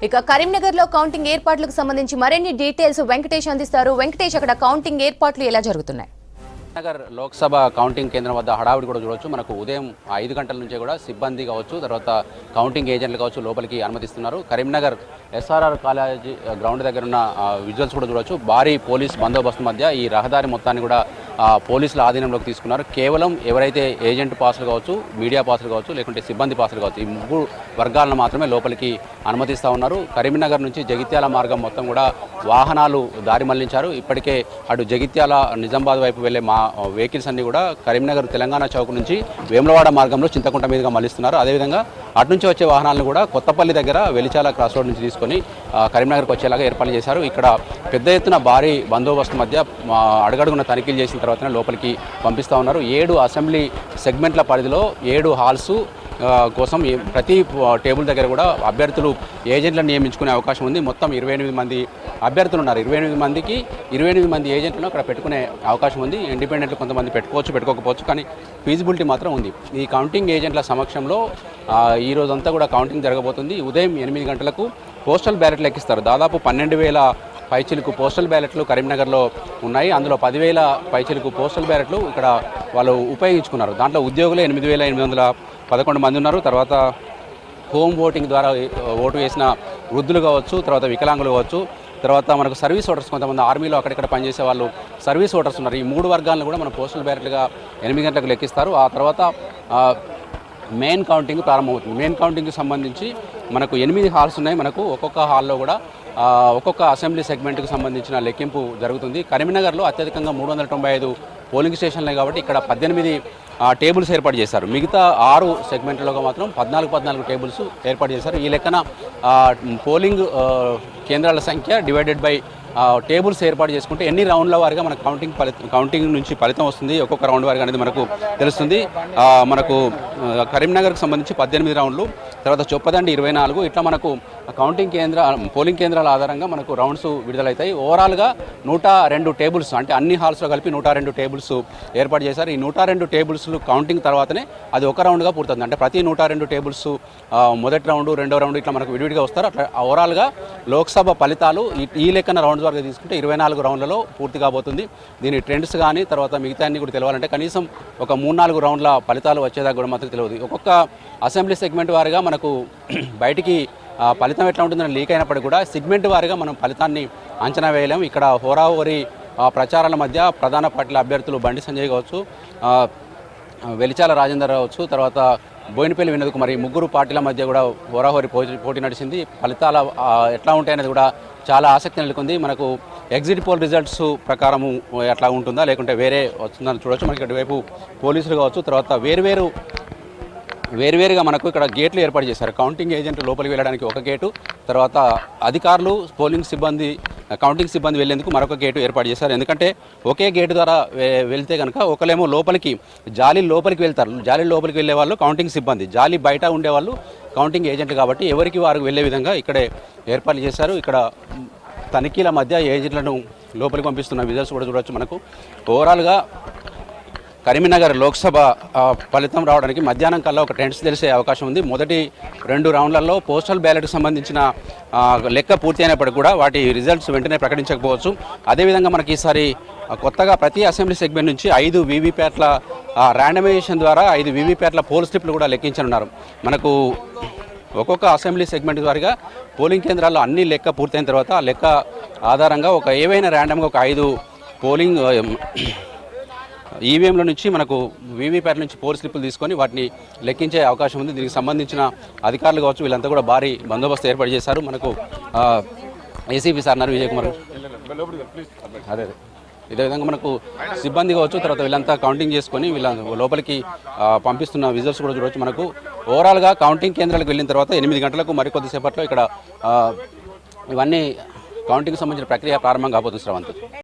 ఇక కరీంనగర్ లో కౌంటింగ్ ఏర్పాట్లకు సంబంధించి మరిన్ని డీటెయిల్స్ వెంకటేష్ అందిస్తారు. వెంకటేష్, అక్కడ కౌంటింగ్ ఏర్పాట్లు ఎలా జరుగుతున్నాయి? నగర్ లోక్సభ కౌంటింగ్ కేంద్రం వద్ద హడావిడి కూడా చూడవచ్చు. మనకు ఉదయం 5 గంటల నుంచే కూడా సిబ్బంది కావచ్చు, తర్వాత కౌంటింగ్ ఏజెంట్లు కావచ్చు లోపలికి అనుమతిస్తున్నారు. కరీంనగర్ ఎస్ఆర్ఆర్ కాలేజీ గ్రౌండ్ దగ్గర ఉన్న విజువల్స్ కూడా చూడవచ్చు. భారీ పోలీస్ బందోబస్తు మధ్య ఈ రహదారి మొత్తాన్ని కూడా పోలీసుల ఆధీనంలోకి తీసుకున్నారు. కేవలం ఎవరైతే ఏజెంట్ పాసులు కావచ్చు, మీడియా పాసులు కావచ్చు, లేకుంటే సిబ్బంది పాసులు కావచ్చు, ఈ 3 వర్గాలను మాత్రమే లోపలికి అనుమతిస్తూ ఉన్నారు. కరీంనగర్ నుంచి జగిత్యాల మార్గం మొత్తం కూడా వాహనాలు దారి మళ్లించారు. ఇప్పటికే అటు జగిత్యాల నిజామాబాద్ వైపు వెళ్లే వెహికల్స్ అన్ని కూడా కరీంనగర్ తెలంగాణ చౌక్ నుంచి వేములవాడ మార్గంలో చింతకుంట మీదుగా మళ్లిస్తున్నారు. అదేవిధంగా అటు నుంచి వచ్చే వాహనాలను కూడా కొత్తపల్లి దగ్గర వెలిచాల క్రాస్ రోడ్ నుంచి తీసుకొని కరీంనగర్కి వచ్చేలాగా ఏర్పాటు చేశారు. ఇక్కడ పెద్ద ఎత్తున భారీ బందోబస్తు మధ్య అడుగడుగున తనిఖీలు చేసిన తర్వాతనే లోపలికి పంపిస్తూ ఉన్నారు. 7 అసెంబ్లీ సెగ్మెంట్ల పరిధిలో 7 హాల్స్ కోసం ప్రతి టేబుల్ దగ్గర కూడా అభ్యర్థులు ఏజెంట్లను నియమించుకునే అవకాశం ఉంది. మొత్తం 28 మంది అభ్యర్థులు ఉన్నారు. 28 మందికి 28 మంది ఏజెంట్లను అక్కడ పెట్టుకునే అవకాశం ఉంది. ఇండిపెండెంట్లు కొంతమంది పెట్టుకోవచ్చు, పెట్టుకోకపోవచ్చు, కానీ ఫీజిబిలిటీ మాత్రం ఉంది. ఈ కౌంటింగ్ ఏజెంట్ల సమక్షంలో ఈ రోజంతా కూడా కౌంటింగ్ జరగబోతుంది. ఉదయం 8 గంటలకు పోస్టల్ బ్యాలెట్లు ఎక్కిస్తారు. దాదాపు 12,000 పైచిలకు పోస్టల్ బ్యాలెట్లు కరీంనగర్లో ఉన్నాయి. అందులో 10,000 పైచిలకు పోస్టల్ బ్యాలెట్లు ఇక్కడ వాళ్ళు ఉపయోగించుకున్నారు. దాంట్లో ఉద్యోగులు 8,811 మంది ఉన్నారు. తర్వాత హోమ్ ఓటింగ్ ద్వారా ఓటు వేసిన వృద్ధులు కావచ్చు, తర్వాత వికలాంగులు కావచ్చు, తర్వాత మనకు సర్వీస్ ఓటర్స్, కొంతమంది ఆర్మీలో అక్కడిక్కడ పనిచేసే వాళ్ళు సర్వీస్ ఓటర్స్ ఉన్నారు. ఈ 3 వర్గాలను కూడా మనం పోస్టల్ బ్యాలెట్లుగా 8 గంటలకు లెక్కిస్తారు. ఆ తర్వాత మెయిన్ కౌంటింగ్ ప్రారంభమవుతుంది. మెయిన్ కౌంటింగ్కి సంబంధించి మనకు 8 హాల్స్ ఉన్నాయి. మనకు ఒక్కొక్క హాల్లో కూడా ఒక్కొక్క అసెంబ్లీ సెగ్మెంట్కి సంబంధించిన లెక్కింపు జరుగుతుంది. కరీంనగర్లో అత్యధికంగా 395 పోలింగ్ స్టేషన్లే కాబట్టి ఇక్కడ 18 టేబుల్స్ ఏర్పాటు చేశారు. మిగతా 6 సెగ్మెంట్లలో మాత్రం 14 టేబుల్స్ ఏర్పాటు చేశారు. ఈ లెక్కన పోలింగ్ కేంద్రాల సంఖ్య డివైడెడ్ బై టేబుల్స్ ఏర్పాటు చేసుకుంటే ఎన్ని రౌండ్ల వారిగా మనకు కౌంటింగ్ నుంచి ఫలితం వస్తుంది, ఒక్కొక్క రౌండ్ వారిగా అనేది మనకు తెలుస్తుంది. మనకు కరీంనగర్కి సంబంధించి 18 రౌండ్లు, తర్వాత చొప్పదండి 24, ఇట్లా మనకు పోలింగ్ కేంద్రాల ఆధారంగా మనకు రౌండ్స్ విడుదలవుతాయి. ఓవరాల్గా 102 టేబుల్స్, అంటే అన్ని హాల్స్లో కలిపి 102 టేబుల్స్ ఏర్పాటు చేశారు. ఈ 102 టేబుల్స్ కౌంటింగ్ తర్వాతనే అది ఒక రౌండ్గా పూర్తవుతుంది. అంటే ప్రతి 102 టేబుల్స్ మొదటి రౌండ్, రెండో రౌండ్ ఇట్లా మనకు విడివిడిగా వస్తారు. అట్లా ఓవరాల్గా లోక్సభ ఫలితాలు ఈ లెక్కన రౌండ్స్ వరకు తీసుకుంటే 24 రౌండ్లలో పూర్తి కాబోతుంది. దీని ట్రెండ్స్ కానీ తర్వాత మిగతా అన్ని కూడా తెలవాలంటే కనీసం ఒక 3-4 రౌండ్ల ఫలితాలు వచ్చేదాకా కూడా మాత్రం తెలియదు. ఒక్కొక్క అసెంబ్లీ సెగ్మెంట్ వారిగా మనకు బయటికి ఫలితం ఎట్లా ఉంటుందని లీక్ అయినప్పటికీ కూడా సెగ్మెంట్ వారిగా మనం ఫలితాన్ని అంచనా వేయలేము. ఇక్కడ హోరాహోరీ ప్రచారాల మధ్య ప్రధాన పార్టీల అభ్యర్థులు బండి సంజయ్ కావచ్చు, వెలిచాల రాజేందర్ కావచ్చు, తర్వాత బోయినపల్లి వినోద్ కుమార్, ఈ 3 పార్టీల మధ్య కూడా హోరాహోరీ పోటీ నడిచింది. ఫలితాలు ఎట్లా ఉంటాయనేది కూడా చాలా ఆసక్తి నెలకొంది. మనకు ఎగ్జిట్ పోల్ రిజల్ట్స్ ప్రకారం ఎట్లా ఉంటుందా లేకుంటే వేరే వస్తుందని చూడవచ్చు. మనకి ఇటువైపు పోలీసులు కావచ్చు, తర్వాత వేరువేరుగా మనకు ఇక్కడ గేట్లు ఏర్పాటు చేశారు. కౌంటింగ్ ఏజెంట్ లోపలికి వెళ్ళడానికి ఒక గేటు, తర్వాత అధికారులు కౌంటింగ్ సిబ్బంది వెళ్లేందుకు మరొక గేటు ఏర్పాటు చేశారు. ఎందుకంటే ఒకే గేటు ద్వారా వెళ్తే కనుక ఒకలేమో జాలీ లోపలికి వెళ్తారు. జాలీ లోపలికి వెళ్ళే వాళ్ళు కౌంటింగ్ సిబ్బంది, జాలీ బయట ఉండేవాళ్ళు కౌంటింగ్ ఏజెంట్ కాబట్టి ఎవరికి వారు వెళ్లే విధంగా ఇక్కడే ఏర్పాటు చేశారు. ఇక్కడ తనిఖీల మధ్య ఏజెంట్లను లోపలికి పంపిస్తున్న విజువల్స్ కూడా చూడవచ్చు. మనకు ఓవరాల్గా కరీంనగర్ లోక్సభ ఫలితం రావడానికి మధ్యాహ్నం కల్లా ఒక ట్రెండ్స్ తెలిసే అవకాశం ఉంది. మొదటి 2 రౌండ్లలో పోస్టల్ బ్యాలెట్కి సంబంధించిన లెక్క పూర్తి అయినప్పటికీ కూడా వాటి రిజల్ట్స్ వెంటనే ప్రకటించకపోవచ్చు. అదేవిధంగా మనకి ఈసారి కొత్తగా ప్రతి అసెంబ్లీ సెగ్మెంట్ నుంచి 5 వీవీప్యాట్ల ర్యాండమైజేషన్ ద్వారా 5 వీవీప్యాట్ల పోల్ స్లిప్లు కూడా లెక్కించనున్నారు. మనకు ఒక్కొక్క అసెంబ్లీ సెగ్మెంట్ వారిగా పోలింగ్ కేంద్రాల్లో అన్ని లెక్క పూర్తయిన తర్వాత ఆ లెక్క ఆధారంగా ఏవైనా ర్యాండమ్గా ఒక 5 పోలింగ్ ఈవీఎంల నుంచి మనకు వీవీప్యాట్ నుంచి పోల్ స్లిప్పులు తీసుకొని వాటిని లెక్కించే అవకాశం ఉంది. దీనికి సంబంధించిన అధికారులు కావచ్చు, వీళ్ళంతా కూడా భారీ బందోబస్తు ఏర్పాటు చేశారు. మనకు ఏసీపీ సార్ అన్నారు, విజయ్ కుమార్, అదే ఇదే విధంగా మనకు సిబ్బంది కావచ్చు, తర్వాత వీళ్ళంతా కౌంటింగ్ చేసుకొని వీళ్ళ లోపలికి పంపిస్తున్న విజువల్స్ కూడా చూడవచ్చు. మనకు ఓవరాల్గా కౌంటింగ్ కేంద్రాలకు వెళ్ళిన తర్వాత 8 గంటలకు మరికొద్దిసేపట్లో ఇక్కడ ఇవన్నీ కౌంటింగ్ సంబంధించిన ప్రక్రియ ప్రారంభం కాబోతుంది. శ్రవంత్.